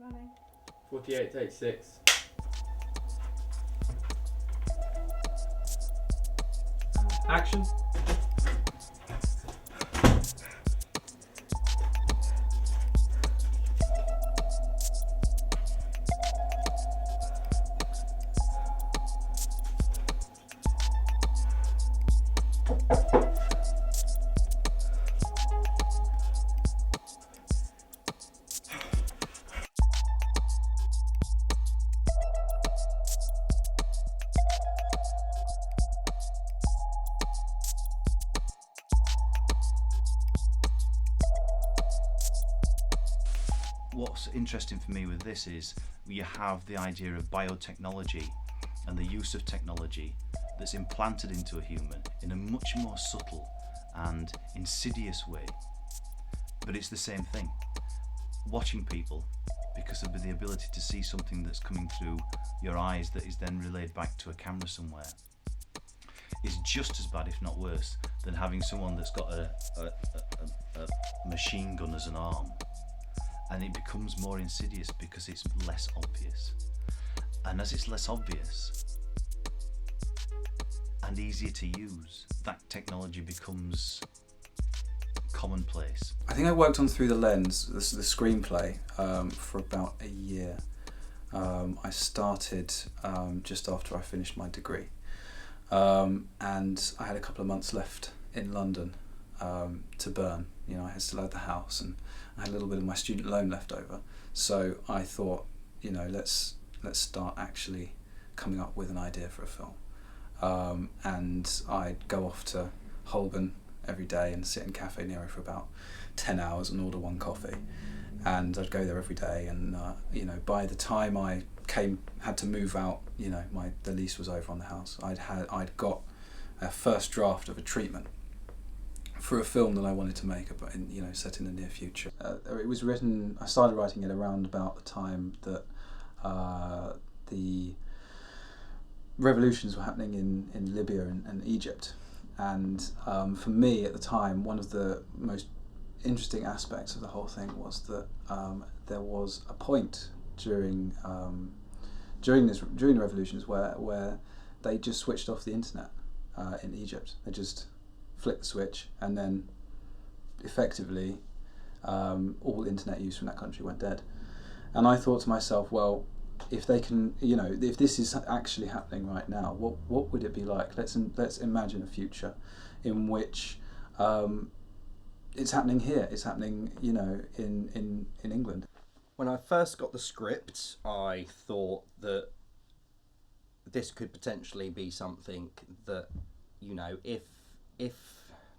Running. 48 to 86. Action. What's interesting for me with this is you have the idea of biotechnology and the use of technology that's implanted into a human in a much more subtle and insidious way. But it's the same thing. Watching people, because of the ability to see something that's coming through your eyes that is then relayed back to a camera somewhere, is just as bad, if not worse, than having someone that's got a machine gun as an arm. And it becomes more insidious because it's less obvious. And as it's less obvious and easier to use, that technology becomes commonplace. I think I worked on Through the Lens, the screenplay, for about a year. I started just after I finished my degree. And I had a couple of months left in London to burn. You know, I still had the house and I had a little bit of my student loan left over. So I thought, you know, let's start actually coming up with an idea for a film. And I'd go off to Holborn every day and sit in Cafe Nero for about 10 hours and order one coffee. And I'd go there every day, and you know, by the time I had to move out, you know, the lease was over on the house. I'd got a first draft of a treatment for a film that I wanted to make, about, you know, set in the near future. It was written. I started writing it around about the time that the revolutions were happening in Libya and Egypt, and for me at the time, one of the most interesting aspects of the whole thing was that there was a point during the revolutions where they just switched off the internet in Egypt. They just flicked the switch, and then effectively all internet use from that country went dead. And I thought to myself, well, if they can, you know, if this is actually happening right now, what would it be like? Let's imagine a future in which it's happening here. It's happening, you know, in England. When I first got the script, I thought that this could potentially be something that, you know, if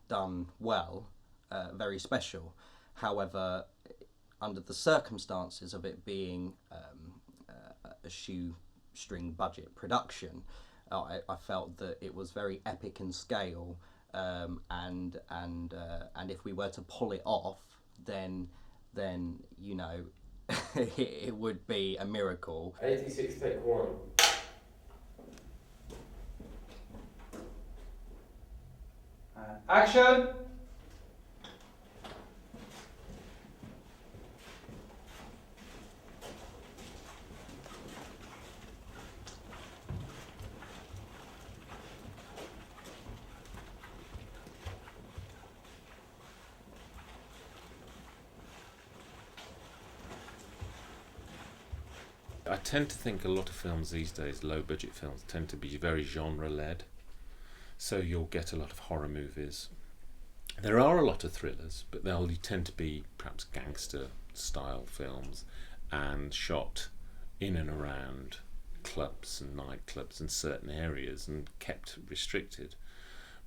done well, very special. However, under the circumstances of it being a shoestring budget production, I felt that it was very epic in scale, and if we were to pull it off, then you know, it would be a miracle. 86 take 1. Action! I tend to think a lot of films these days, low budget films, tend to be very genre led. So you'll get a lot of horror movies. There are a lot of thrillers, but they'll tend to be perhaps gangster style films and shot in and around clubs and nightclubs in certain areas and kept restricted.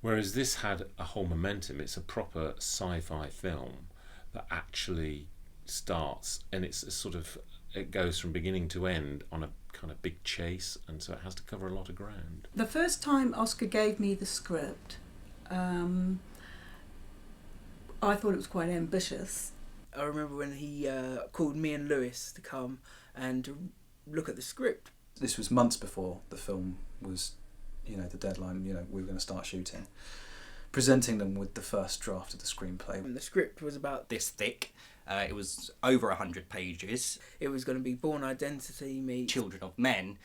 Whereas this had a whole momentum. It's a proper sci-fi film that actually starts, and it's a sort of, it goes from beginning to end on a kind of big chase, and so it has to cover a lot of ground. The first time Oscar gave me the script, I thought it was quite ambitious. I remember when he called me and Lewis to come and look at the script. This was months before the film was, you know, the deadline, you know, we were going to start shooting. presenting them with the first draft of the screenplay. And the script was about This thick. It was over 100 pages. it was going to be Born Identity meets Children of Men.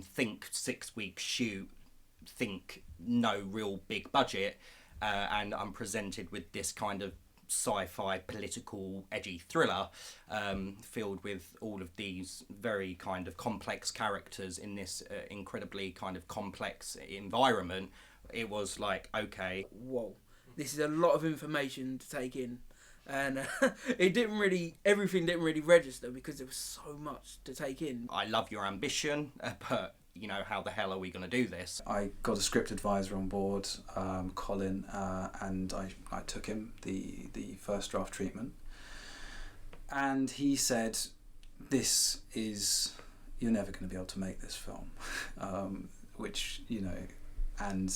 Think 6-week shoot. Think no real big budget. And I'm presented with this kind of sci-fi political edgy thriller filled with all of these very kind of complex characters in this incredibly kind of complex environment. It was like, okay, whoa, this is a lot of information to take in, and everything didn't really register because there was so much to take in. I love your ambition, but you know, how the hell are we going to do this? I got a script advisor on board, Colin, and I took him the first draft treatment, and he said, you're never going to be able to make this film, which, you know, and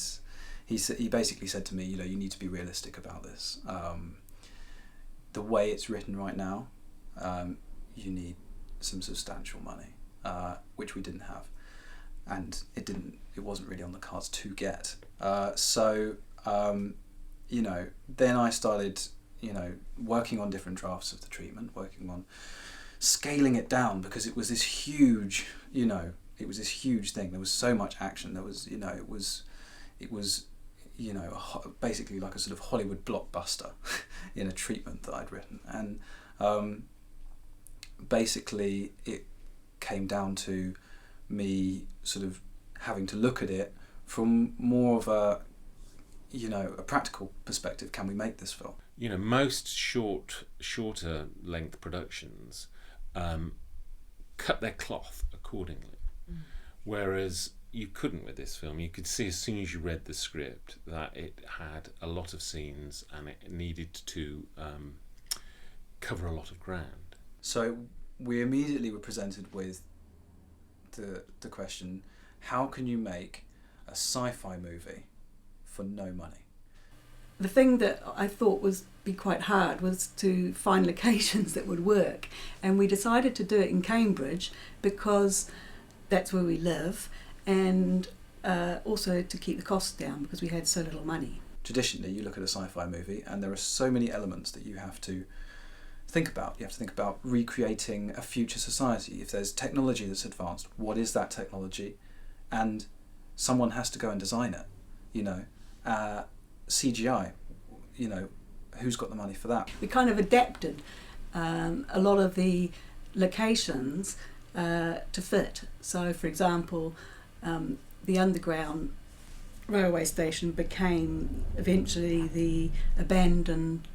he basically said to me, you know, you need to be realistic about this. The way it's written right now, you need some substantial money, which we didn't have. And it wasn't really on the cards to get. You know, then I started, you know, working on different drafts of the treatment, working on scaling it down, because it was this huge, you know, thing. There was so much action. There was, you know, it was, you know, basically like a sort of Hollywood blockbuster in a treatment that I'd written. And basically it came down to me sort of having to look at it from more of a, you know, a practical perspective. Can we make this film? You know, most shorter length productions cut their cloth accordingly, whereas you couldn't with this film. You could see as soon as you read the script that it had a lot of scenes and it needed to cover a lot of ground. So we immediately were presented with the question, how can you make a sci-fi movie for no money? The thing that I thought was be quite hard was to find locations that would work, and we decided to do it in Cambridge because that's where we live, and also to keep the costs down because we had so little money. Traditionally, you look at a sci-fi movie and there are so many elements that you have to think about. You have to think about recreating a future society. If there's technology that's advanced, what is that technology? And someone has to go and design it, you know. CGI, you know, who's got the money for that? We kind of adapted a lot of the locations to fit. So, for example, the underground railway station became eventually the abandoned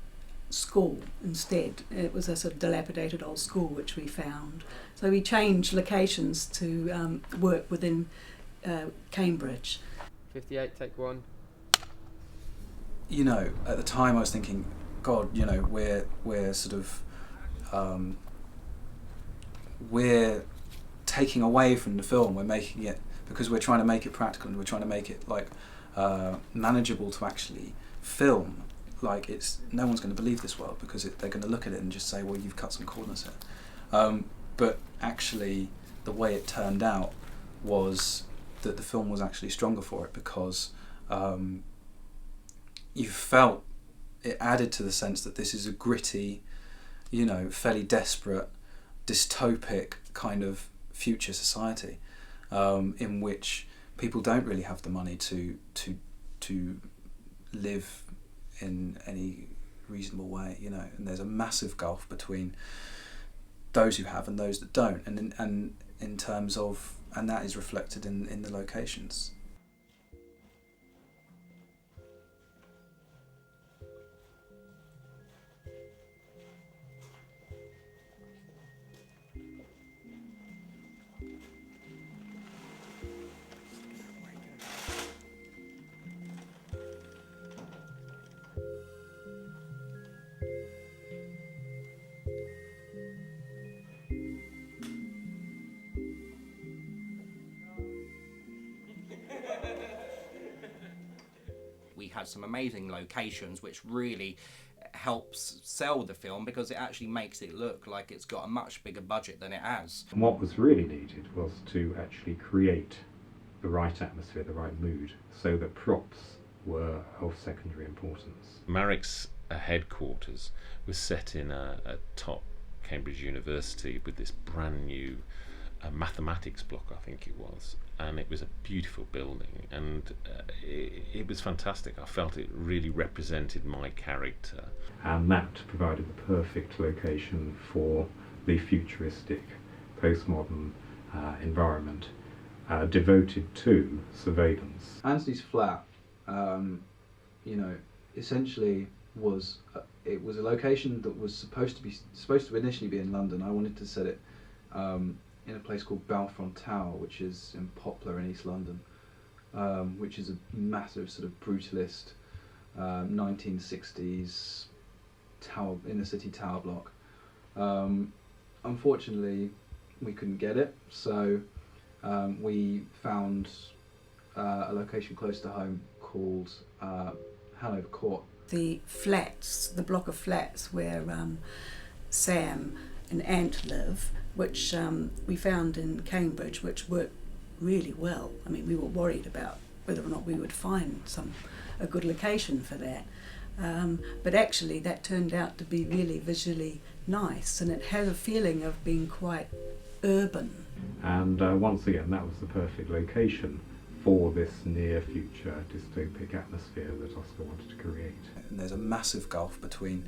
school instead. It was a sort of dilapidated old school which we found. So we changed locations to work within Cambridge. 58, take one. You know, at the time I was thinking, God, you know, we're sort of we're taking away from the film. We're making it, because we're trying to make it practical and we're trying to make it like manageable to actually film. Like, no one's going to believe this world because they're going to look at it and just say, well, you've cut some corners here. But actually, the way it turned out was that the film was actually stronger for it, because you felt it added to the sense that this is a gritty, you know, fairly desperate, dystopic kind of future society in which people don't really have the money to live in any reasonable way, you know, and there's a massive gulf between those who have and those that don't, and in terms of, and that is reflected in the locations. We had some amazing locations which really helps sell the film, because it actually makes it look like it's got a much bigger budget than it has. And what was really needed was to actually create the right atmosphere, the right mood, so that props were of secondary importance. Marrick's headquarters was set in a top Cambridge University with this brand new mathematics block, I think it was, and it was a beautiful building, and it was fantastic. I felt it really represented my character. And that provided the perfect location for the futuristic, postmodern environment devoted to surveillance. Anthony's flat, essentially was it was a location that was supposed to initially be in London. I wanted to set it in a place called Balfron Tower, which is in Poplar in East London, which is a massive sort of brutalist 1960s tower, inner city tower block. Unfortunately, we couldn't get it, so we found a location close to home called Hanover Court. The flats, the block of flats where Sam and Ant live, which we found in Cambridge, which worked really well. I mean, we were worried about whether or not we would find a good location for that. But actually that turned out to be really visually nice, and it had a feeling of being quite urban. And once again, that was the perfect location for this near future dystopic atmosphere that Oscar wanted to create. And there's a massive gulf between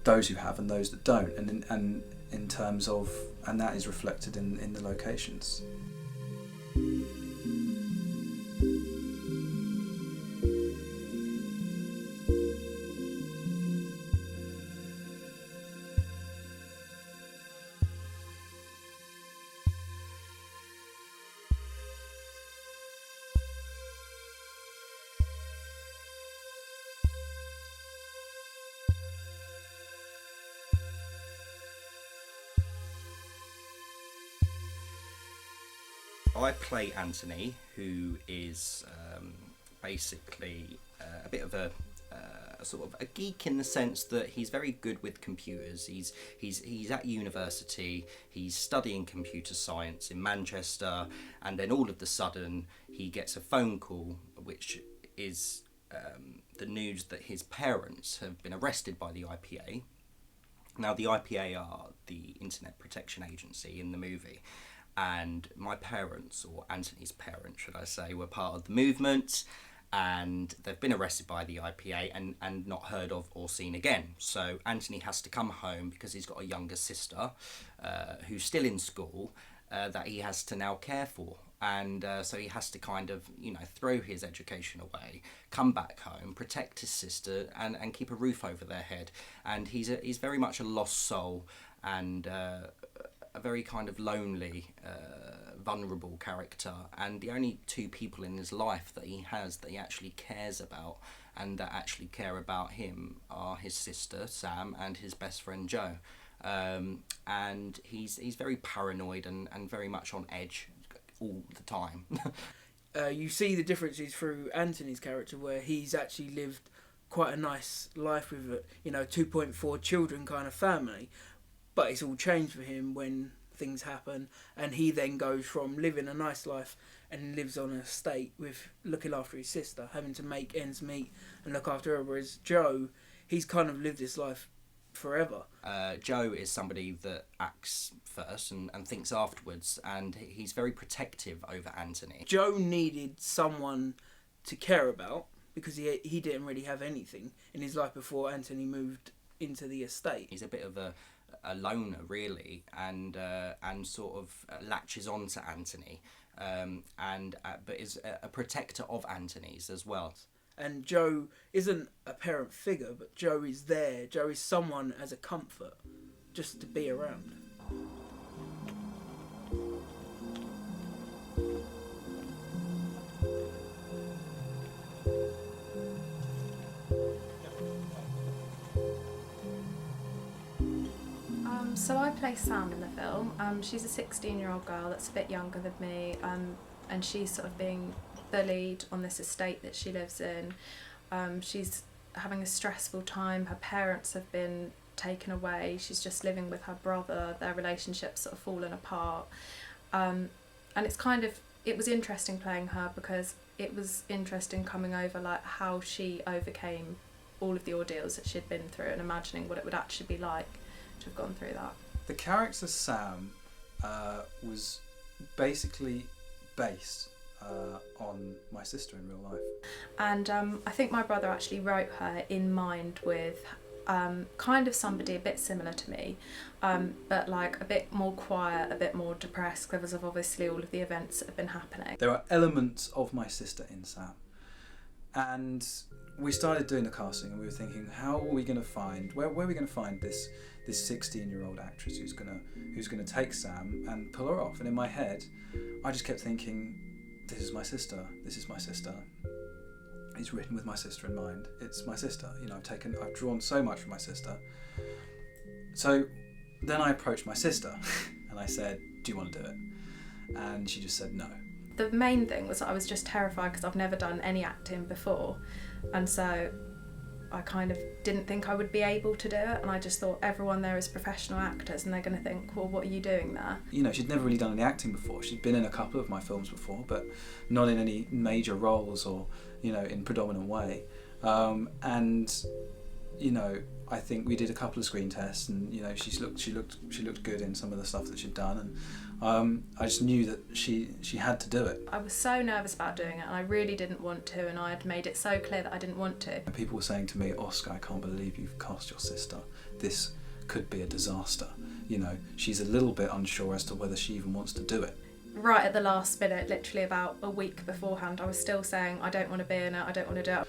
those who have and those that don't, and in terms of, and that is reflected in the locations. I play Anthony, who is basically a bit of a sort of a geek in the sense that he's very good with computers. He's at university. He's studying computer science in Manchester, and then all of a sudden he gets a phone call, which is the news that his parents have been arrested by the IPA. Now, the IPA are the Internet Protection Agency in the movie. And my parents, or Anthony's parents, should I say, were part of the movement, and they've been arrested by the IPA and not heard of or seen again. So Anthony has to come home because he's got a younger sister who's still in school that he has to now care for. And so he has to kind of, throw his education away, come back home, protect his sister, and keep a roof over their head. And he's very much a lost soul, and a very kind of lonely, vulnerable character, and the only two people in his life that he actually cares about and that actually care about him are his sister Sam and his best friend Joe, and he's very paranoid and very much on edge all the time. You see the differences through Anthony's character, where he's actually lived quite a nice life with 2.4 children kind of family. But it's all changed for him when things happen, and he then goes from living a nice life and lives on an estate with looking after his sister, having to make ends meet and look after her, whereas Joe, he's kind of lived his life forever. Joe is somebody that acts first and thinks afterwards, and he's very protective over Anthony. Joe needed someone to care about because he didn't really have anything in his life before Anthony moved into the estate. He's a bit of a loner, really, and sort of latches on to Anthony, but is a protector of Anthony's as well. And Joe isn't a parent figure, but Joe is there. Joe is someone as a comfort, just to be around. So I play Sam in the film. She's a 16-year-old girl that's a bit younger than me, and she's sort of being bullied on this estate that she lives in. She's having a stressful time. Her parents have been taken away. She's just living with her brother. Their relationship's sort of fallen apart. And it's kind of it was interesting playing her because it was interesting coming over like how she overcame all of the ordeals that she'd been through and imagining what it would actually be like to have gone through that. The character Sam was basically based on my sister in real life. And I think my brother actually wrote her in mind with kind of somebody a bit similar to me, but like a bit more quiet, a bit more depressed because of obviously all of the events that have been happening. There are elements of my sister in Sam. And we started doing the casting and we were thinking, how are we going to find, where are we going to find this 16-year-old actress who's gonna take Sam and pull her off? And in my head, I just kept thinking, this is my sister. It's written with my sister in mind. It's my sister. You know, I've drawn so much from my sister. So then I approached my sister and I said, do you want to do it? And she just said no. The main thing was that I was just terrified because I've never done any acting before, and so I kind of didn't think I would be able to do it, and I just thought everyone there is professional actors and they're going to think, well, what are you doing there? You know, she'd never really done any acting before. She'd been in a couple of my films before, but not in any major roles or, you know, in predominant way. And, you know, I think we did a couple of screen tests, and you know, she looked good in some of the stuff that she'd done, and I just knew that she had to do it. I was so nervous about doing it, and I really didn't want to, and I had made it so clear that I didn't want to. And people were saying to me, Oscar, I can't believe you've cast your sister. This could be a disaster. You know, she's a little bit unsure as to whether she even wants to do it. Right at the last minute, literally about a week beforehand, I was still saying, I don't want to be in it, I don't want to do it.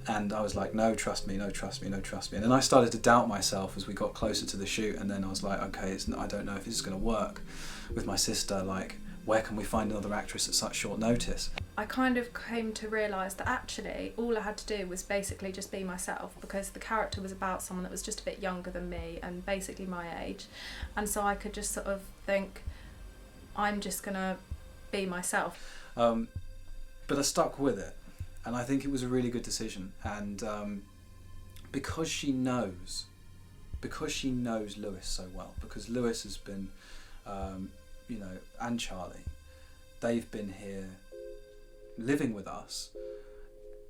And I was like, no, trust me. And then I started to doubt myself as we got closer to the shoot, and then I was like, okay, I don't know if this is going to work with my sister. Like, where can we find another actress at such short notice? I kind of came to realise that actually all I had to do was basically just be myself, because the character was about someone that was just a bit younger than me and basically my age, and so I could just sort of think, I'm just going to be myself. But I stuck with it, and I think it was a really good decision. And because she knows Lewis so well, because Lewis has been, you know, and Charlie, they've been here living with us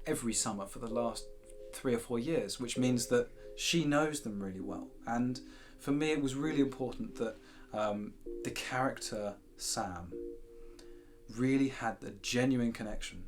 every summer for the last 3 or 4 years, which means that she knows them really well. And for me, it was really important that the character Sam really had a genuine connection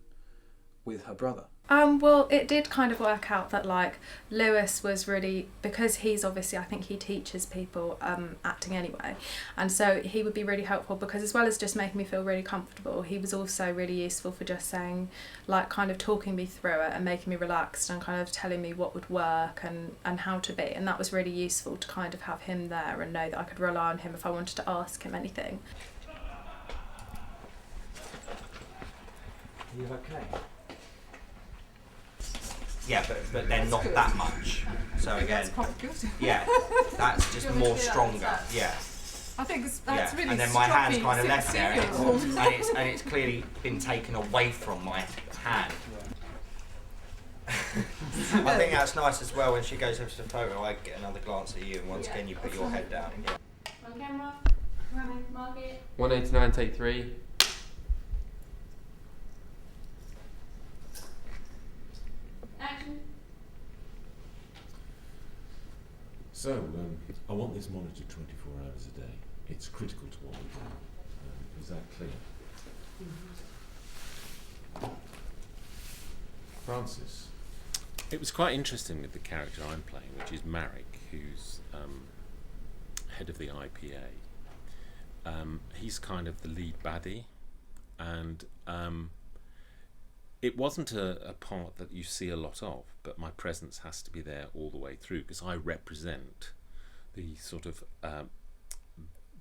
with her brother. Well, it did kind of work out that like Lewis was really, because he's obviously, I think he teaches people acting anyway, and so he would be really helpful, because as well as just making me feel really comfortable, he was also really useful for just saying, like, kind of talking me through it and making me relaxed and kind of telling me what would work and how to be, and that was really useful to kind of have him there and know that I could rely on him if I wanted to ask him anything. Are you okay? Yeah, but then not that much. So again, that's quite good. Yeah, that's just more stronger. Yeah. I think that's really. And then my hand's kind of left there, and it's clearly been taken away from my hand. I think that's nice as well. When she goes over to the photo, I get another glance at you, and once again you put your head down. Yeah. On camera, running, mark it. 189, take 3. Action. So, I want this monitored 24 hours a day. It's critical to what we do. Is that clear? Francis? It was quite interesting with the character I'm playing, which is Marek, who's head of the IPA. He's kind of the lead baddie, and it wasn't a part that you see a lot of, but my presence has to be there all the way through, because I represent the sort of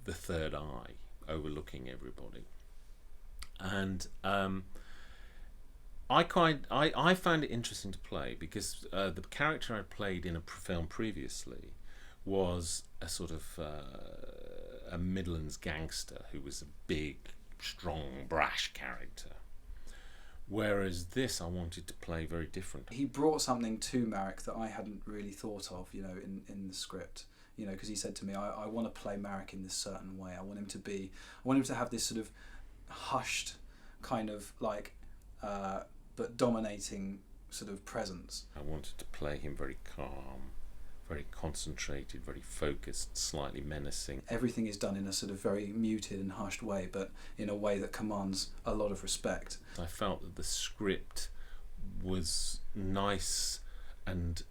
the third eye overlooking everybody. And I found it interesting to play, because the character I played in a film previously was a sort of a Midlands gangster who was a big, strong, brash character. Whereas this, I wanted to play very different. He brought something to Marek that I hadn't really thought of, you know, in the script. You know, because he said to me, I want to play Marek in this certain way. I want him to have this sort of hushed kind of like, but dominating sort of presence. I wanted to play him very calm, very concentrated, very focused, slightly menacing. Everything is done in a sort of very muted and hushed way, but in a way that commands a lot of respect. I felt that the script was nice and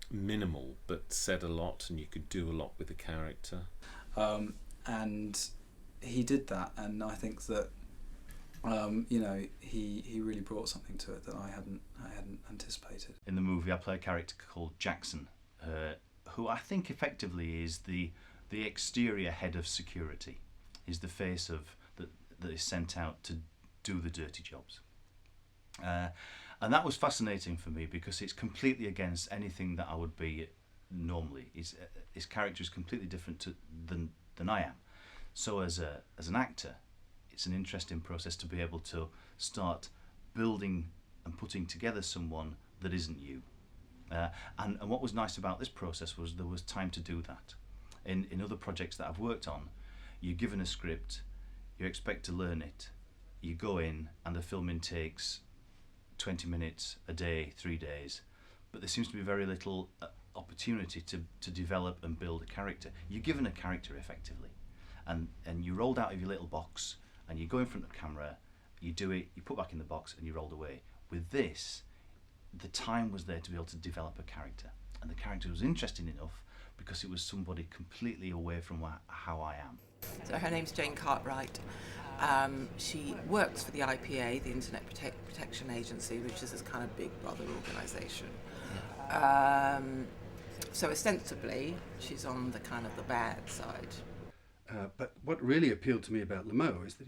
minimal, but said a lot, and you could do a lot with the character. And he did that, and I think that he really brought something to it that I hadn't anticipated. In the movie, I play a character called Jackson, who I think effectively is the exterior head of security. He's the face of that is sent out to do the dirty jobs. And that was fascinating for me because it's completely against anything that I would be normally. His character is completely different than I am. So as an actor, it's an interesting process to be able to start building and putting together someone that isn't you. And what was nice about this process was there was time to do that. In other projects that I've worked on, you're given a script, you expect to learn it, you go in and the filming takes 20 minutes a day, 3 days, but there seems to be very little opportunity to develop and build a character. You're given a character effectively, and you rolled out of your little box and you go in front of the camera, you do it, you put back in the box and you rolled away. With this, the time was there to be able to develop a character, and the character was interesting enough because it was somebody completely away from how I am. So her name's Jane Cartwright. She works for the IPA, the Internet Protection Agency, which is this kind of big brother organisation. So ostensibly, she's on the kind of the bad side. But what really appealed to me about Lemo is that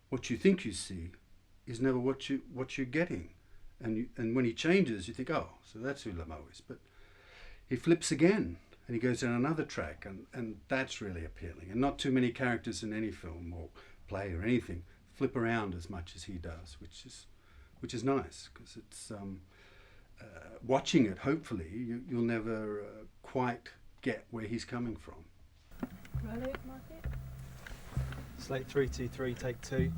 what you think you see is never what you're getting, and when he changes, you think, oh, so that's who Lemo is. But he flips again, and he goes down another track, and that's really appealing. And not too many characters in any film or play or anything flip around as much as he does, which is nice, because it's watching it. Hopefully, you'll never quite get where he's coming from. Slate 323, take 2.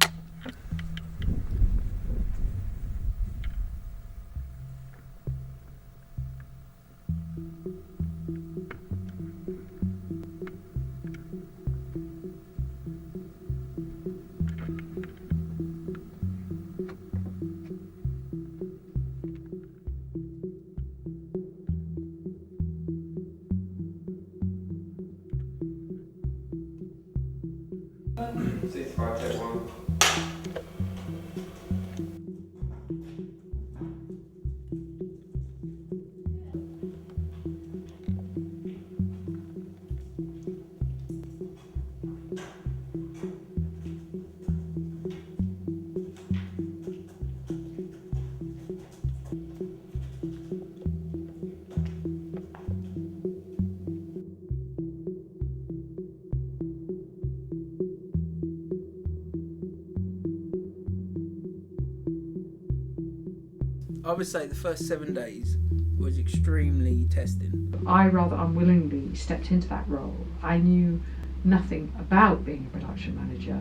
I would say the first 7 days was extremely testing. I rather unwillingly stepped into that role. I knew nothing about being a production manager,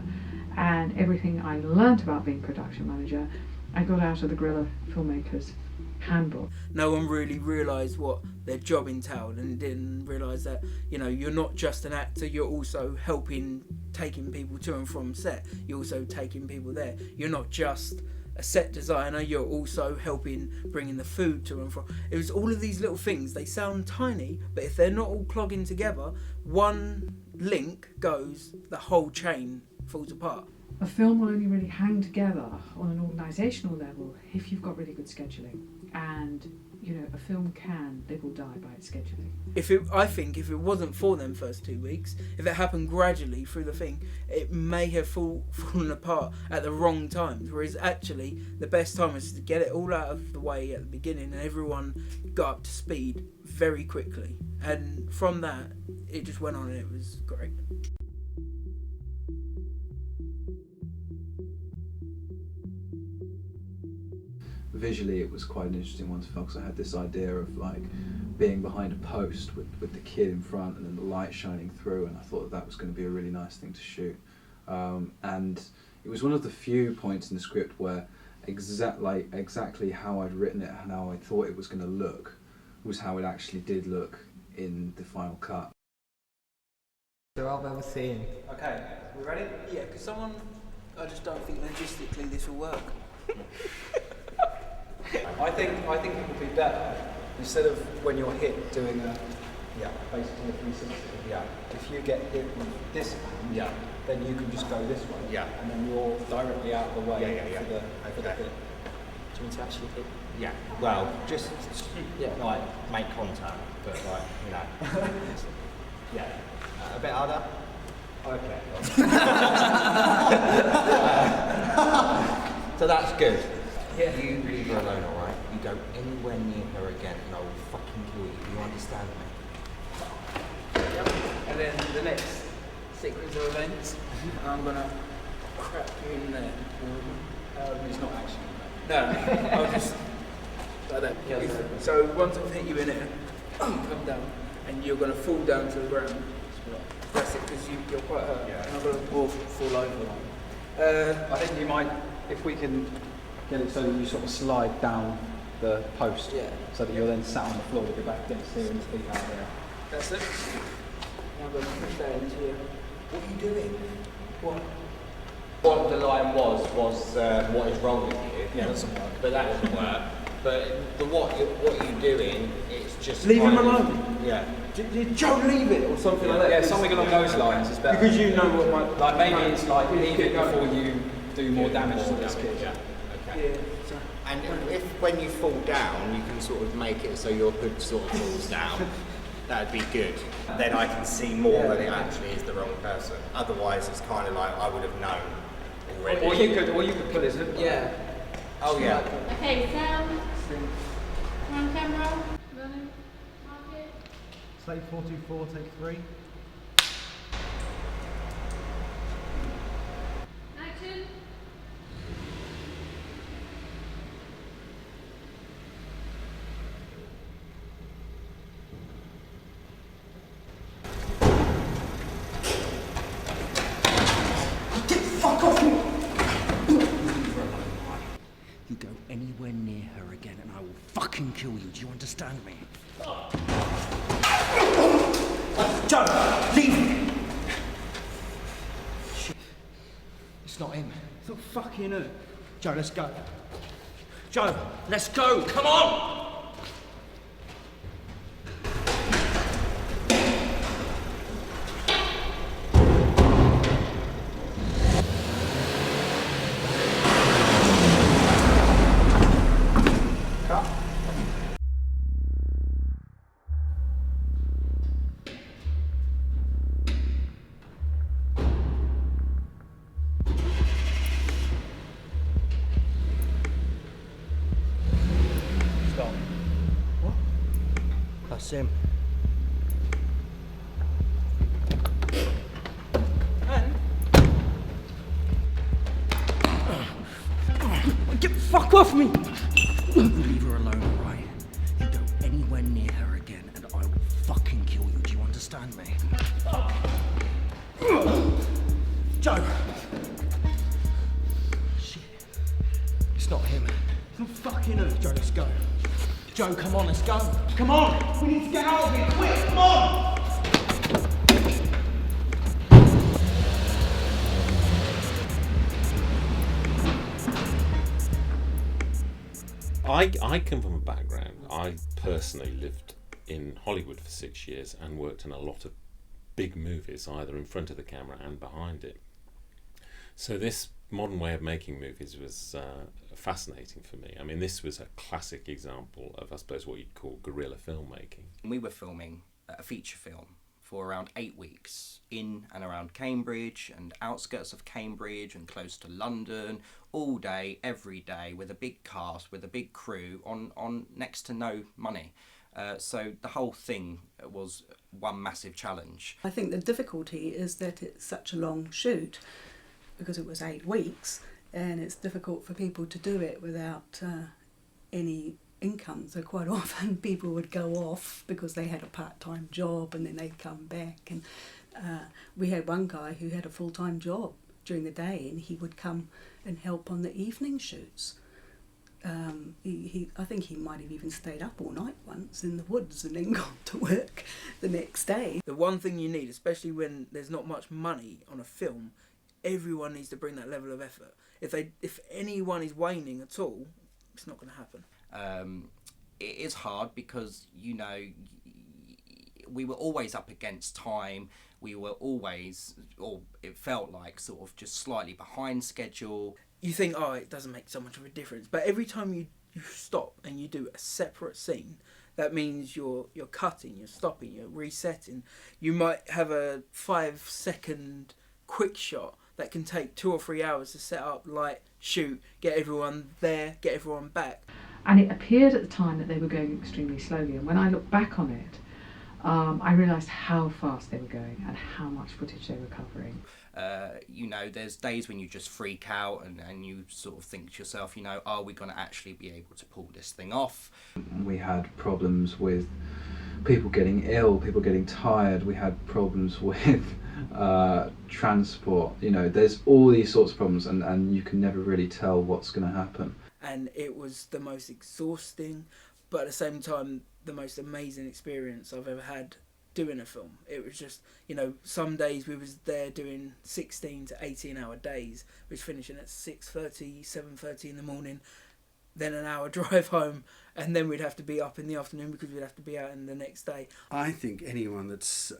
and everything I learnt about being a production manager I got out of the Guerrilla Filmmakers Handbook. No one really realised what their job entailed, and didn't realise that, you know, you're not just an actor, you're also helping taking people to and from set. You're also taking people there. You're not just a set designer, you're also helping bringing the food to and from. It was all of these little things. They sound tiny, but if they're not all clogging together, one link goes, the whole chain falls apart. A film will only really hang together on an organisational level if you've got really good scheduling. And, you know, a film can live or die by its scheduling. I think if it wasn't for them first 2 weeks, if it happened gradually through the thing, it may have fallen apart at the wrong times. Whereas actually, the best time was to get it all out of the way at the beginning, and everyone got up to speed very quickly. And from that, it just went on, and it was great. Visually, it was quite an interesting one to film, because I had this idea of like being behind a post with the kid in front and then the light shining through, and I thought that was going to be a really nice thing to shoot. And it was one of the few points in the script where exactly how I'd written it and how I thought it was going to look was how it actually did look in the final cut. So I've ever seen. Okay, we ready? Yeah, because I just don't think logistically this will work. I think it would be better instead of when you're hit doing basically a 360. If you get hit with this hand, then you can just go this way. And then you're directly out of the way for the hit. Do you want to actually hit? Yeah. Well, just like make contact, but like a bit harder. Okay. So that's good. Yeah. You leave her alone, alright? You go anywhere near her again and I will fucking kill you. You understand me? Yep. And then the next sequence of events, I'm gonna crap you in there. It's not actually. No, I'll just like that. So once I've hit you in it, come down, and you're gonna fall down to the ground. That's it, because you're quite hurt. And I'm gonna fall over. I think you might, if we can get it so that you sort of slide down the post, so that you're then sat on the floor with your back against here and feet out there. That's it. Now I'm gonna push that into you. What are you doing? What? What the line was what is wrong with you? Yeah, that doesn't work. But that doesn't work. But what you're doing, it's just Leave him kind of- alone. Yeah. Don't leave it, or something like that. Yeah, something along those lines is better. Because you know what my... Like maybe it's like leave it going. before you do more damage to this kid. Yeah. Okay. Yeah. And if when you fall down, you can sort of make it so your hood sort of falls down. That'd be good. Then I can see more that it actually is the wrong person. Otherwise, it's kind of like I would have known already. Or you could put his hood. Yeah. Oh yeah. Okay, Sam. On camera. Running. Market. Slate 424, take 3. Action. Fuck off! You go anywhere near her again and I will fucking kill you. Do you understand me? Joe, leave me! Shit. It's not him. It's not fucking her. Joe, let's go. Joe, let's go! Come on! That's him. Get the fuck off me! Leave her alone, alright? You go anywhere near her again and I will fucking kill you. Do you understand me? Joe! Shit. It's not him. It's not fucking her. Joe, let's go. Joe, come on, let's go. Come on! We need to get out of here, quick, come on! I come from a background. I personally lived in Hollywood for 6 years and worked in a lot of big movies, either in front of the camera and behind it. So this modern way of making movies was fascinating for me. I mean, this was a classic example of, I suppose, what you'd call guerrilla filmmaking. We were filming a feature film for around 8 weeks in and around Cambridge and outskirts of Cambridge and close to London, all day, every day, with a big cast, with a big crew, on next to no money. So the whole thing was one massive challenge. I think the difficulty is that it's such a long shoot, because it was 8 weeks, and it's difficult for people to do it without any income. So quite often people would go off because they had a part-time job and then they'd come back. And we had one guy who had a full-time job during the day, and he would come and help on the evening shoots. I think he might have even stayed up all night once in the woods and then gone to work the next day. The one thing you need, especially when there's not much money on a film, everyone needs to bring that level of effort. If anyone is waning at all, it's not going to happen. It is hard because, you know, we were always up against time. We were always, or it felt like, sort of just slightly behind schedule. You think, oh, it doesn't make so much of a difference. But every time you stop and you do a separate scene, that means you're cutting, you're stopping, you're resetting. You might have a 5-second quick shot that can take 2 or 3 hours to set up, light, shoot, get everyone there, get everyone back. And it appeared at the time that they were going extremely slowly. And when I look back on it, I realised how fast they were going and how much footage they were covering. You know, there's days when you just freak out and you sort of think to yourself, you know, are we going to actually be able to pull this thing off? We had problems with people getting ill, people getting tired. We had problems with transport. You know, there's all these sorts of problems, and you can never really tell what's going to happen. And it was the most exhausting, but at the same time, the most amazing experience I've ever had doing a film. It was just, you know, some days we was there doing 16 to 18 hour days, which finishing at 6:30, 7:30 in the morning, then an hour drive home, and then we'd have to be up in the afternoon because we'd have to be out in the next day. I think anyone that's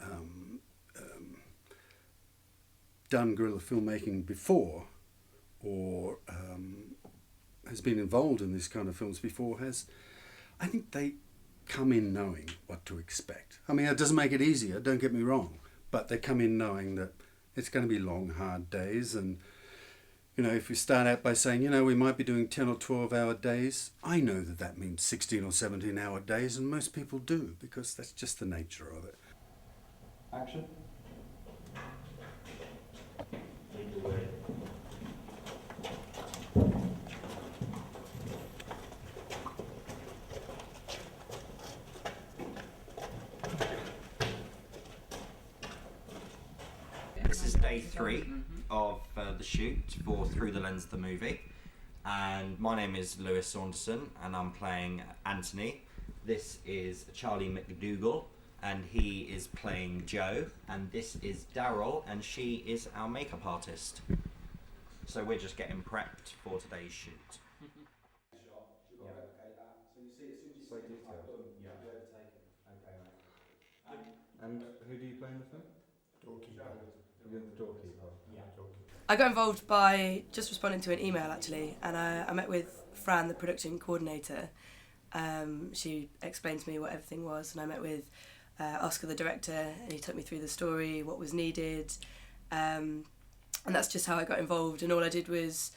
done guerrilla filmmaking before, or has been involved in this kind of films before, I think they come in knowing what to expect. I mean, it doesn't make it easier, don't get me wrong, but they come in knowing that it's going to be long, hard days. And, you know, if we start out by saying, you know, we might be doing 10 or 12 hour days, I know that means 16 or 17 hour days, and most people do, because that's just the nature of it. Action. This is day 3 of the shoot for Through the Lens of the Movie, and my name is Lewis Saunderson and I'm playing Anthony. This is Charlie McDougall and he is playing Joe, and this is Daryl and she is our makeup artist. So we're just getting prepped for today's shoot. And who do you play in the film? Doorkeeper. You're the doorkeeper. Yeah, doorkeeper. I got involved by just responding to an email actually, and I met with Fran, the production coordinator. She explained to me what everything was, and I met with Oscar, the director, and he took me through the story, what was needed, and that's just how I got involved. And all I did was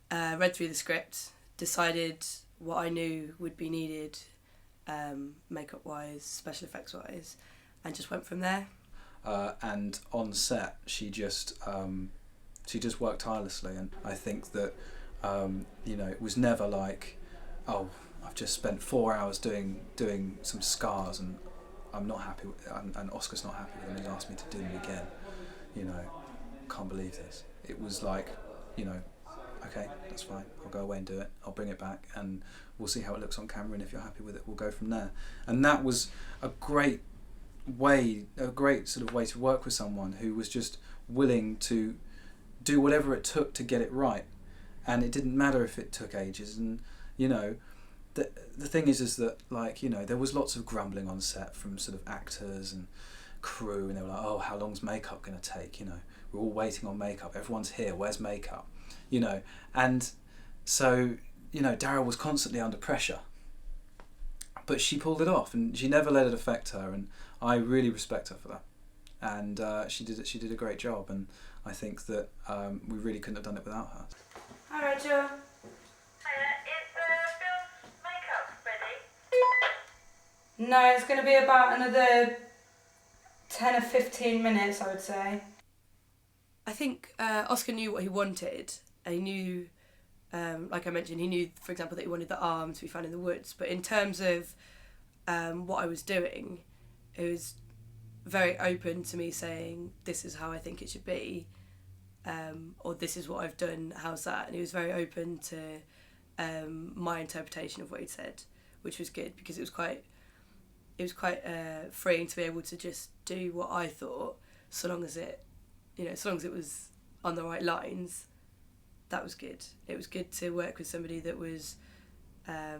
read through the script, decided what I knew would be needed, makeup-wise, special effects-wise, and just went from there. And on set, she just worked tirelessly, and I think that you know, it was never like, oh, I've just spent 4 hours doing some scars and I'm not happy with, and Oscar's not happy with them. He's asked me to do them again. You know, can't believe this. It was like, you know, okay, that's fine. I'll go away and do it. I'll bring it back, and we'll see how it looks on camera. And if you're happy with it, we'll go from there. And that was a great sort of way to work with someone who was just willing to do whatever it took to get it right, and it didn't matter if it took ages. And you know, the thing is that, like, you know, there was lots of grumbling on set from sort of actors and crew, and they were like, oh, how long's makeup going to take? You know, we're all waiting on makeup, everyone's here, where's makeup? You know, and so, you know, Daryl was constantly under pressure, but she pulled it off, and she never let it affect her, and I really respect her for that. And she did a great job, and I think that we really couldn't have done it without her. Hi, Rachel. Hiya, is Phil's makeup ready? No, it's going to be about another 10 or 15 minutes, I would say. I think Oscar knew what he wanted. He knew, like I mentioned, he knew, for example, that he wanted the arm to be found in the woods. But in terms of what I was doing, it was very open to me saying, this is how I think it should be. or this is what I've done, how's that? And he was very open to my interpretation of what he'd said, which was good because it was quite freeing to be able to just do what I thought, so long as it was on the right lines. That was good. It was good to work with somebody that was that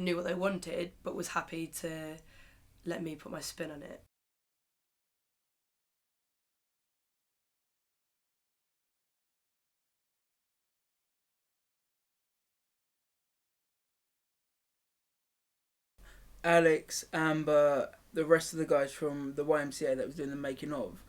knew what they wanted but was happy to let me put my spin on it. Alex, Amber, the rest of the guys from the YMCA that was doing the making of,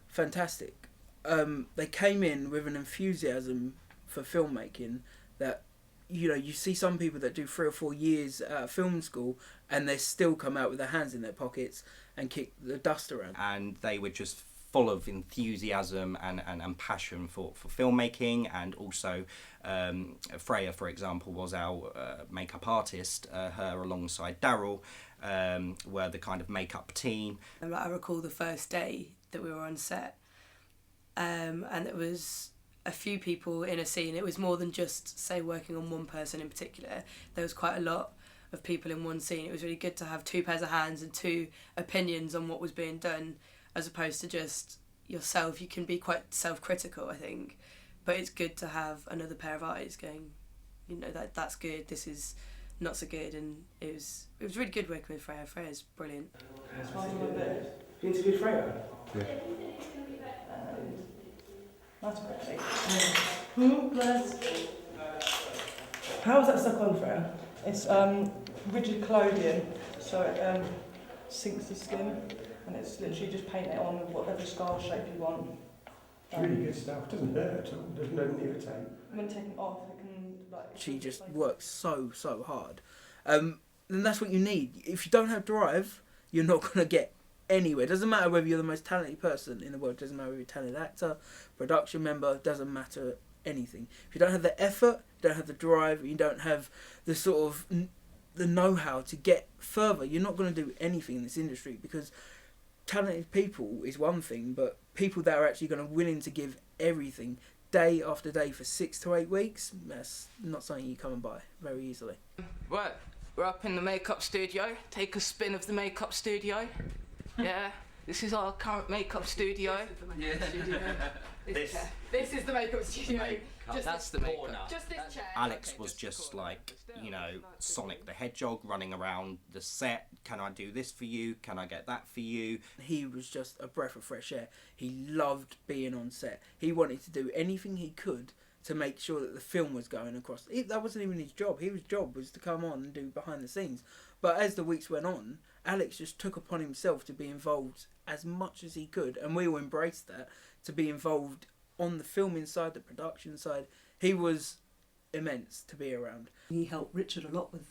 fantastic. They came in with an enthusiasm for filmmaking that, you see some people that do 3 or 4 years at film school and they still come out with their hands in their pockets and kick the dust around. And they were just full of enthusiasm and passion for filmmaking. And also Freya, for example, was our makeup artist. Her alongside Daryl were the kind of makeup team. And I recall the first day that we were on set, and it was a few people in a scene. It was more than just, say, working on one person in particular. There was quite a lot of people in one scene. It was really good to have 2 pairs of hands and 2 opinions on what was being done, as opposed to just yourself. You can be quite self-critical, I think, but it's good to have another pair of eyes going, that's good, this is not so good. And it was really good working with Freya. Freya's brilliant. You interviewed Freya? Yeah. That's pretty. Bless. How is that stuck on, Freya? It's rigid collodion, so it sinks the skin, and it's literally just paint it on whatever scar shape you want. It's really good stuff. Doesn't hurt at all. Doesn't irritate. When taken off, it can She just works so hard, and that's what you need. If you don't have drive, you're not gonna get anywhere. Doesn't matter whether you're the most talented person in the world. Doesn't matter whether you're a talented actor, production member. Doesn't matter anything. If you don't have the effort, you don't have the drive, you don't have the sort of the know-how to get further, you're not going to do anything in this industry. Because talented people is one thing, but people that are actually going to willing to give everything day after day for 6 to 8 weeks, that's not something you come and buy very easily. Right, we're up in the makeup studio. Take a spin of the makeup studio. Yeah, this is our current makeup studio. This is the makeup studio. That's the makeup. Just this chair. Alex was just like, Sonic the Hedgehog running around the set. Can I do this for you? Can I get that for you? He was just a breath of fresh air. He loved being on set. He wanted to do anything he could to make sure that the film was going across. That wasn't even his job. His job was to come on and do behind the scenes. But as the weeks went on, Alex just took upon himself to be involved as much as he could, and we all embraced that, to be involved on the filming side, the production side. He was immense to be around. He helped Richard a lot with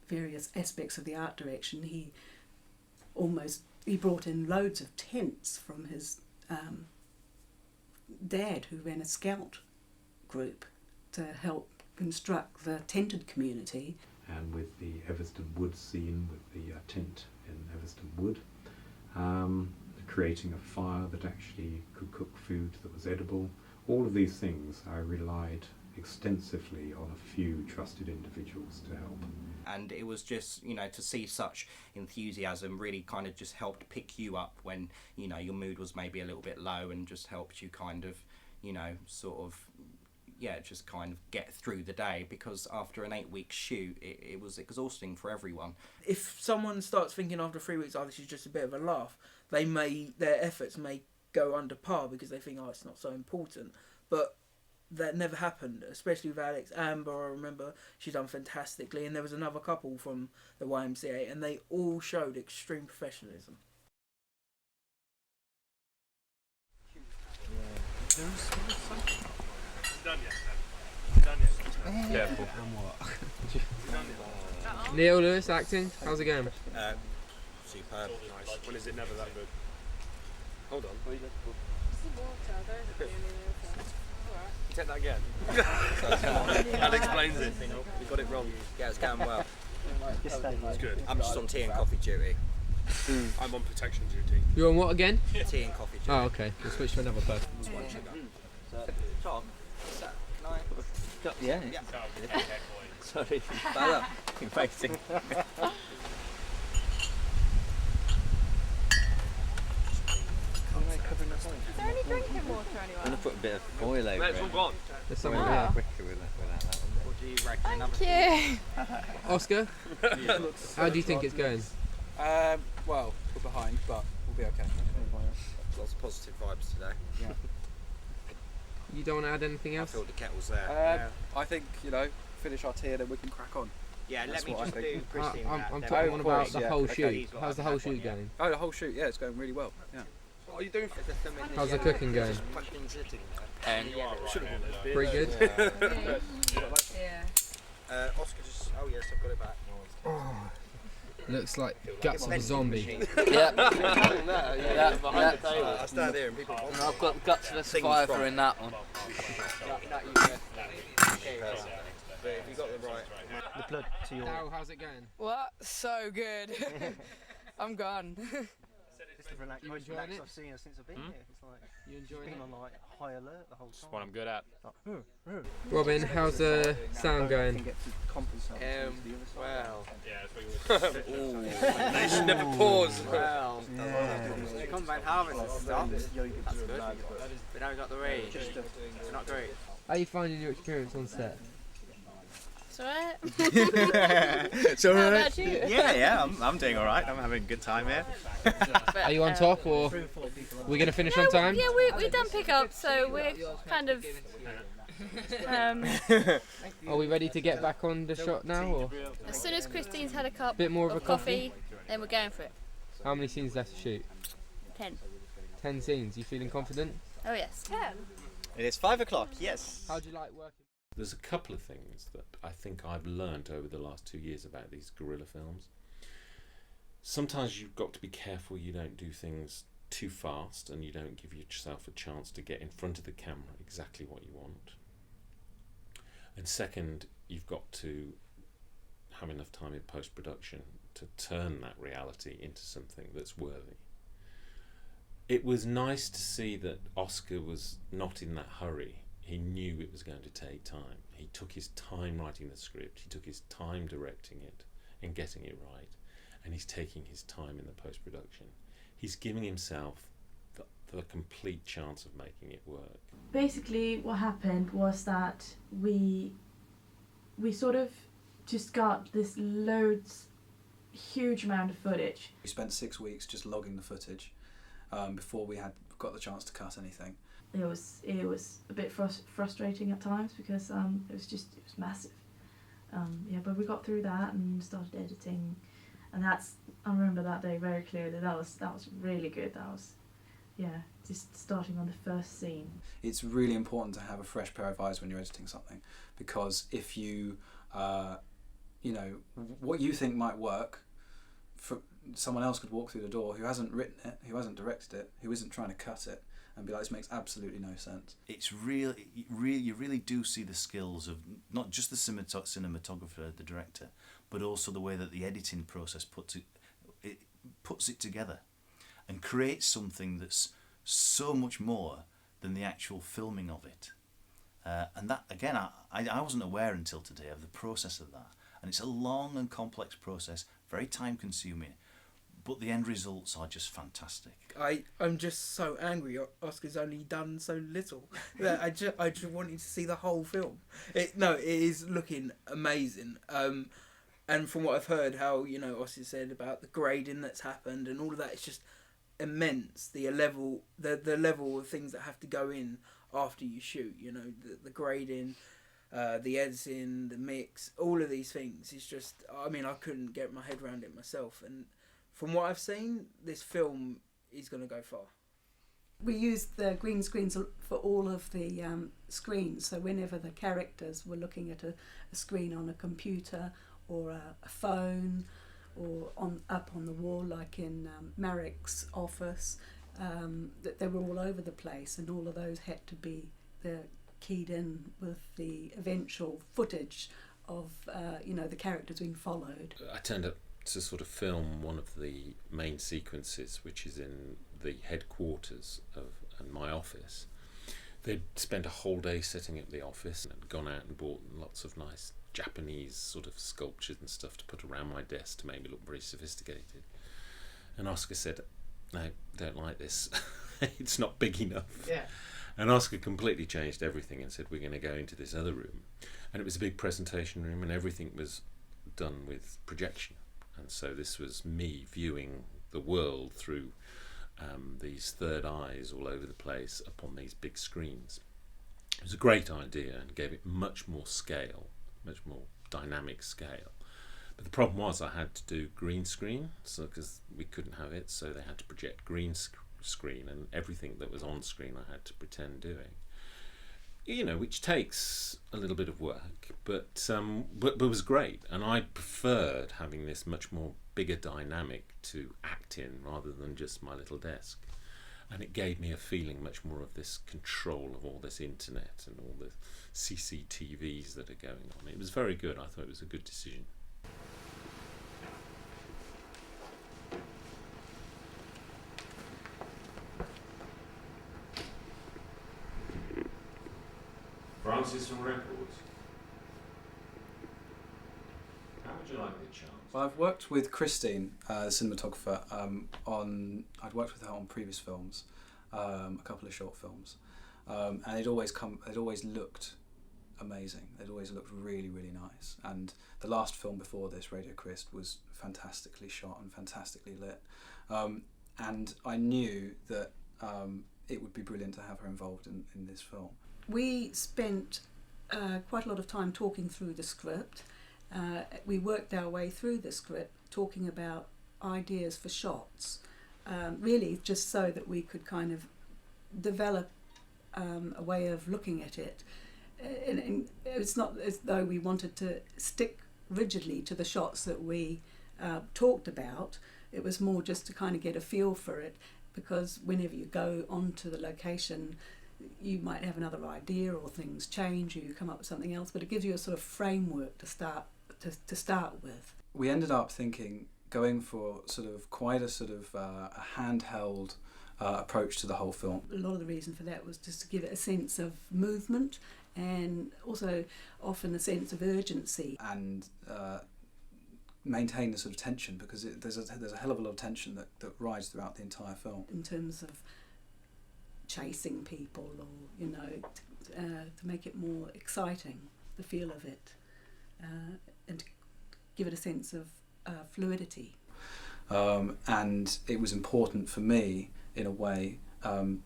various aspects of the art direction. He brought in loads of tents from his dad, who ran a scout group, to help construct the tented community. And with the Everston Wood scene, with the tent in Everston Wood, creating a fire that actually could cook food that was edible. All of these things I relied extensively on a few trusted individuals to help. And it was just, to see such enthusiasm really kind of just helped pick you up when, your mood was maybe a little bit low, and just helped you kind of, just kind of get through the day, because after an 8-week shoot, it was exhausting for everyone. If someone starts thinking after 3 weeks, this is just a bit of a laugh, their efforts may go under par because they think, it's not so important. But that never happened, especially with Alex. Amber, I remember, she's done fantastically, and there was another couple from the YMCA, and they all showed extreme professionalism. Careful. Neil Lewis acting, how's it going? Superb. Nice. When is it never that good? Hold on. Take that again. That explains it. You got it wrong. Yeah, it's going well. It's good. I'm just on tea and coffee duty. I'm on protection duty. You're on what again? Tea and coffee. Oh, okay. We'll switch to another person. So, Tom, is that, can I? Yeah. Sorry. Been waiting. Is there any drinking water I'm anywhere? going to put a bit of foil over It's all it. gone. There's someone Oh. there. Quicker without that, wouldn't it? What do you reckon? Thank you. Oscar, how do you think it's going? Well, we're behind, but we'll be okay. Lots of positive vibes today. Yeah. You don't want to add anything I else? thought the kettle's there. I think, finish our tea and then we can crack on. Yeah, That's let me what I just think. do Christine. I'm that, talking then about we'll- the yeah, whole okay. shoot. How's the whole shoot going? Oh, the whole shoot, yeah, it's going really well. Yeah. What are you doing? How's the cooking going? Pretty good. Yeah. Oscar just. Oh yes, I've got it back. Looks like guts of a zombie. I stand here and people. And I've got the guts of a survivor in that one. But if you got the right. The blood to your. Now, how's it going? What? So good. I'm gone. It's the most enjoying relaxed it? I've seen her since I've been here. It's like You enjoying been it? on like high alert the whole That's time. what I'm good at. Robin, how's the sound going? Well. They should never pause. Well, They come back harvest and stuff. That's good. We don't got the rain. It's not great. How are you finding your experience on set? It's alright. It's How about you? Yeah, I'm doing all right. I'm having a good time here. Are you on top or we're going to finish on time? Yeah, we done pick up, so we're kind of. Are we ready to get back on the shot now? Or As soon as Christine's had a cup Bit more of a coffee, then we're going for it. how many scenes left to shoot? 10. 10 scenes. You feeling confident? Oh yes. 10. it is 5 o'clock. Yes. How do you like working? There's a couple of things that I think I've learnt over the last 2 years about these guerrilla films. Sometimes you've got to be careful you don't do things too fast and you don't give yourself a chance to get in front of the camera exactly what you want. And second, you've got to have enough time in post-production to turn that reality into something that's worthy. It was nice to see that Oscar was not in that hurry. He knew it was going to take time. He took his time writing the script, he took his time directing it and getting it right, and he's taking his time in the post-production. He's giving himself the complete chance of making it work. Basically what happened was that we sort of just got this huge amount of footage. We spent 6 weeks just logging the footage before we had got the chance to cut anything. It was a bit frustrating at times because it was massive. But we got through that and started editing, and I remember that day very clearly. That was really good. That was just starting on the first scene. It's really important to have a fresh pair of eyes when you're editing something, because if you what you think might work, for someone else could walk through the door who hasn't written it, who hasn't directed it, who isn't trying to cut it, and be like, this makes absolutely no sense. It's you really do see the skills of not just the cinematographer, the director, but also the way that the editing process puts it together and creates something that's so much more than the actual filming of it. And that, again, I wasn't aware until today of the process of that. And it's a long and complex process, very time consuming, but the end results are just fantastic. I'm just so angry Oscar's only done so little. That I just wanted to see the whole film. It is looking amazing. And from what I've heard, how Oscar said about the grading that's happened and all of that, it's just immense. The level of things that have to go in after you shoot. The grading, the editing, the mix, all of these things. It's just, I couldn't get my head around it myself. And from what I've seen, this film is going to go far. We used the green screens for all of the screens, so whenever the characters were looking at a screen on a computer or a phone or up on the wall, like in Marek's office, that they were all over the place, and all of those had to be keyed in with the eventual footage of the characters being followed. I turned up to sort of film one of the main sequences, which is in the headquarters of and my office. They'd spent a whole day setting up the office and gone out and bought lots of nice Japanese sort of sculptures and stuff to put around my desk to make me look very sophisticated. And Oscar said, "No, don't like this. It's not big enough." Yeah. And Oscar completely changed everything and said, "We're going to go into this other room." And it was a big presentation room, and everything was done with projection. And so this was me viewing the world through these third eyes all over the place upon these big screens. It was a great idea and gave it much more scale, much more dynamic scale. But the problem was I had to do green screen, so because we couldn't have it, so they had to project green screen, and everything that was on screen I had to pretend doing. Which takes a little bit of work, but was great, and I preferred having this much more bigger dynamic to act in rather than just my little desk. And it gave me a feeling much more of this control of all this internet and all the CCTVs that are going on. It was very good. I thought it was a good decision. Francis from Records. How would you like the chance? Well, I've worked with Christine, the cinematographer, I'd worked with her on previous films, a couple of short films, and it always looked amazing. It always looked really, really nice. And the last film before this, Radio Christ, was fantastically shot and fantastically lit. And I knew that it would be brilliant to have her involved in this film. We spent quite a lot of time talking through the script. We worked our way through the script, talking about ideas for shots, really just so that we could kind of develop a way of looking at it. And it's not as though we wanted to stick rigidly to the shots that we talked about. It was more just to kind of get a feel for it, because whenever you go onto the location, you might have another idea or things change, or you come up with something else, but it gives you a sort of framework to start with. We ended up going for sort of quite a sort of a handheld approach to the whole film. A lot of the reason for that was just to give it a sense of movement, and also often a sense of urgency. And maintain the sort of tension, because there's a hell of a lot of tension that rides throughout the entire film. In terms of chasing people, or to make it more exciting, the feel of it, and to give it a sense of fluidity. And it was important for me, in a way, and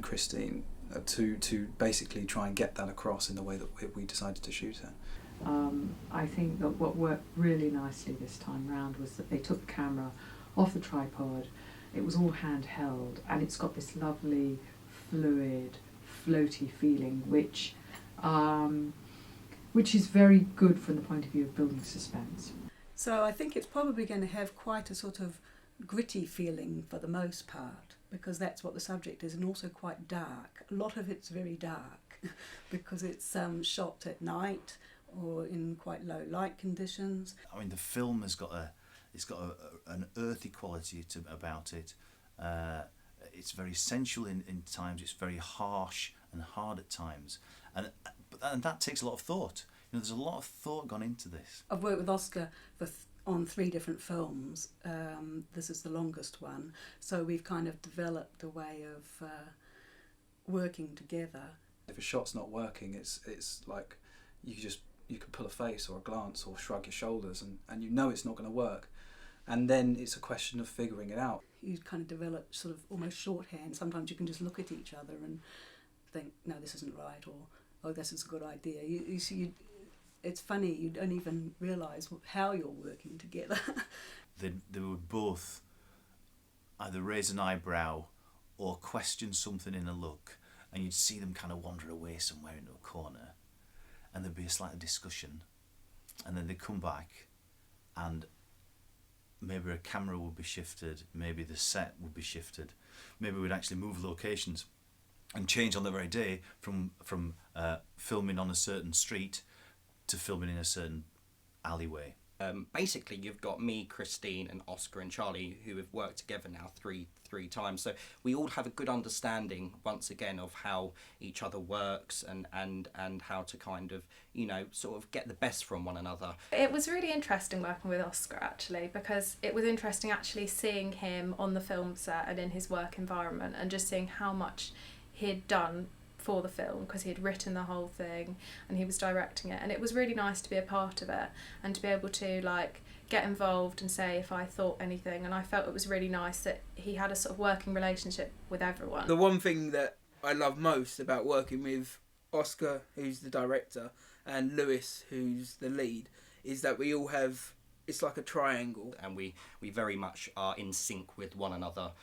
Christine, to basically try and get that across in the way that we decided to shoot it. I think that what worked really nicely this time round was that they took the camera off the tripod. It was all handheld, and it's got this lovely fluid, floaty feeling, which is very good from the point of view of building suspense. So I think it's probably going to have quite a sort of gritty feeling for the most part, because that's what the subject is, and also quite dark. A lot of it's very dark because it's shot at night or in quite low light conditions. I mean, the film has got an earthy quality about it. It's very sensual in times. It's very harsh and hard at times, and that takes a lot of thought. There's a lot of thought gone into this. I've worked with Oscar on 3 different films. This is the longest one, so we've kind of developed a way of working together. If a shot's not working, it's like you can pull a face or a glance or shrug your shoulders, and you know it's not going to work. And then it's a question of figuring it out. You kind of develop sort of almost shorthand. Sometimes you can just look at each other and think, no, this isn't right, or oh, this is a good idea. You see, it's funny, you don't even realise how you're working together. They would both either raise an eyebrow or question something in a look, and you'd see them kind of wander away somewhere into a corner, and there'd be a slight discussion, and then they'd come back, and maybe a camera would be shifted, maybe the set would be shifted, maybe we'd actually move locations and change on the very day from filming on a certain street to filming in a certain alleyway. Basically, you've got me, Christine, and Oscar and Charlie, who have worked together now three times. So we all have a good understanding, once again, of how each other works and how to kind of, you know, sort of get the best from one another. It was really interesting working with Oscar, actually, because it was interesting actually seeing him on the film set and in his work environment, and just seeing how much he'd done for the film, because he had written the whole thing and he was directing it, and it was really nice to be a part of it and to be able to like get involved and say if I thought anything, and I felt it was really nice that he had a sort of working relationship with everyone. The one thing that I love most about working with Oscar, who's the director, and Lewis, who's the lead, is that we all have, it's like a triangle, and we very much are in sync with one another.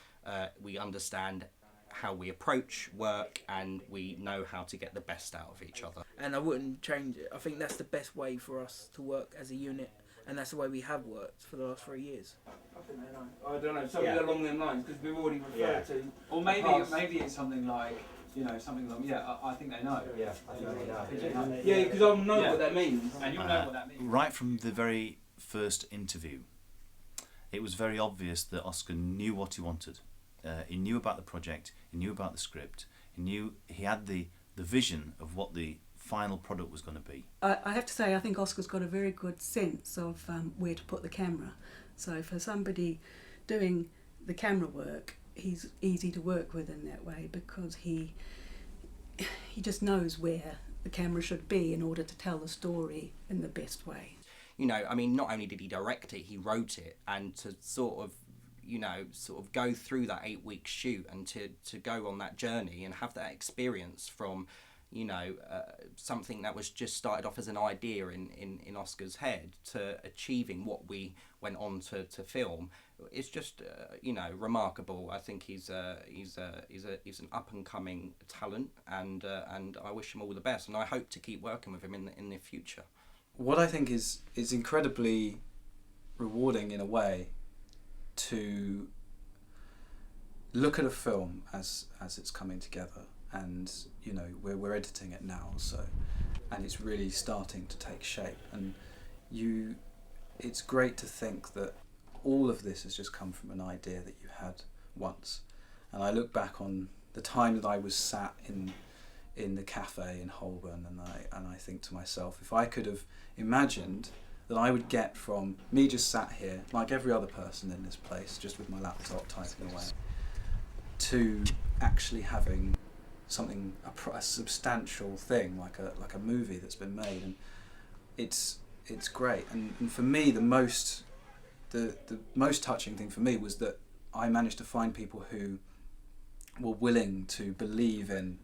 We understand how we approach work, and we know how to get the best out of each other. And I wouldn't change it. I think that's the best way for us to work as a unit, and that's the way we have worked for the last 3 years. I think they know. I don't know, something along them lines, because we've already referred to. Or maybe it's something like, you know, something along. I think they know. Yeah, I think they know. Yeah, because I'll know what that means. And you'll know what that means. Right from the very first interview, it was very obvious that Oscar knew what he wanted. He knew about the project, he knew about the script, he had the vision of what the final product was going to be. I have to say, I think Oscar's got a very good sense of where to put the camera. So for somebody doing the camera work, he's easy to work with in that way, because he just knows where the camera should be in order to tell the story in the best way. You know, I mean, not only did he direct it, he wrote it, and to sort of go through that 8-week shoot and to go on that journey and have that experience from, you know, something that was just started off as an idea in Oscar's head to achieving what we went on to film. It's just, you know, remarkable. I think he's an up and coming talent, and I wish him all the best, and I hope to keep working with him in the future. What I think is incredibly rewarding in a way, to look at a film as it's coming together, and you know we're editing it now, so, and it's really starting to take shape, and it's great to think that all of this has just come from an idea that you had once. And I look back on the time that I was sat in the cafe in Holborn, and I think to myself, if I could have imagined that I would get from me just sat here, like every other person in this place, just with my laptop typing away, to actually having something, a substantial thing, like a movie that's been made, and it's great. And for me, the most touching thing for me was that I managed to find people who were willing to believe in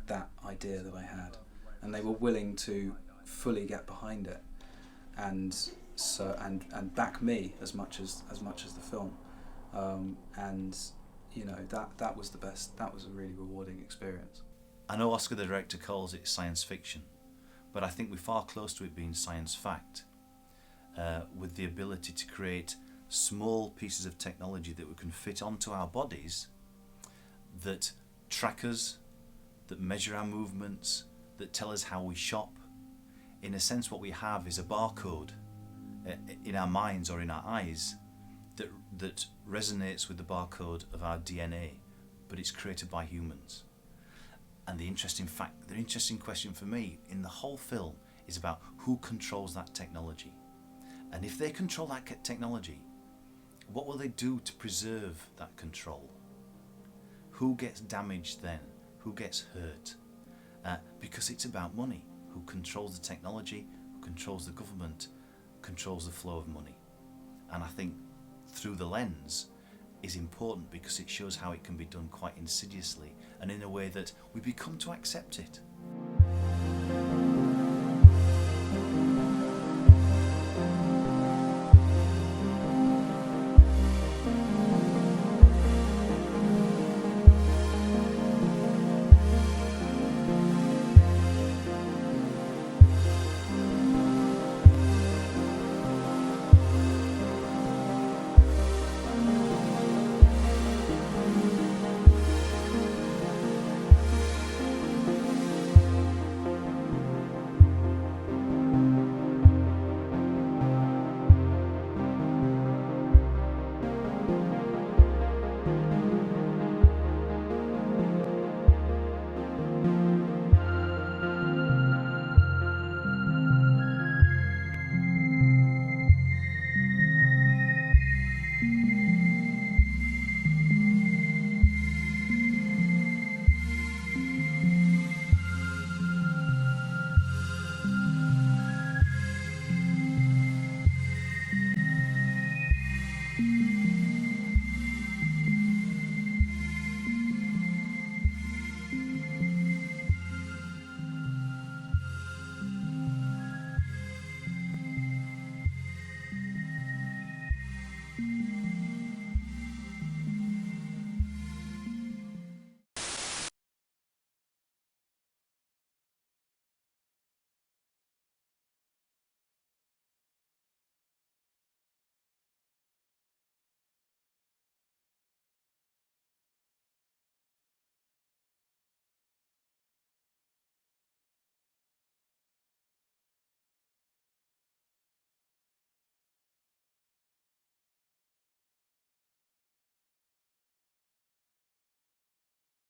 that idea that I had, and they were willing to fully get behind it, and back me as much as the film, and you know that was the best. That was a really rewarding experience. I know Oscar the director calls it science fiction, but I think we're far close to it being science fact, with the ability to create small pieces of technology that we can fit onto our bodies, that track us, that measure our movements, that tell us how we shop. In a sense, what we have is a barcode in our minds or in our eyes that resonates with the barcode of our DNA, but it's created by humans. And the interesting question for me in the whole film is about who controls that technology. And if they control that technology, what will they do to preserve that control? Who gets damaged then? Who gets hurt? Because it's about money. Who controls the technology, who controls the government, controls the flow of money. And I think through the lens is important because it shows how it can be done quite insidiously and in a way that we become to accept it.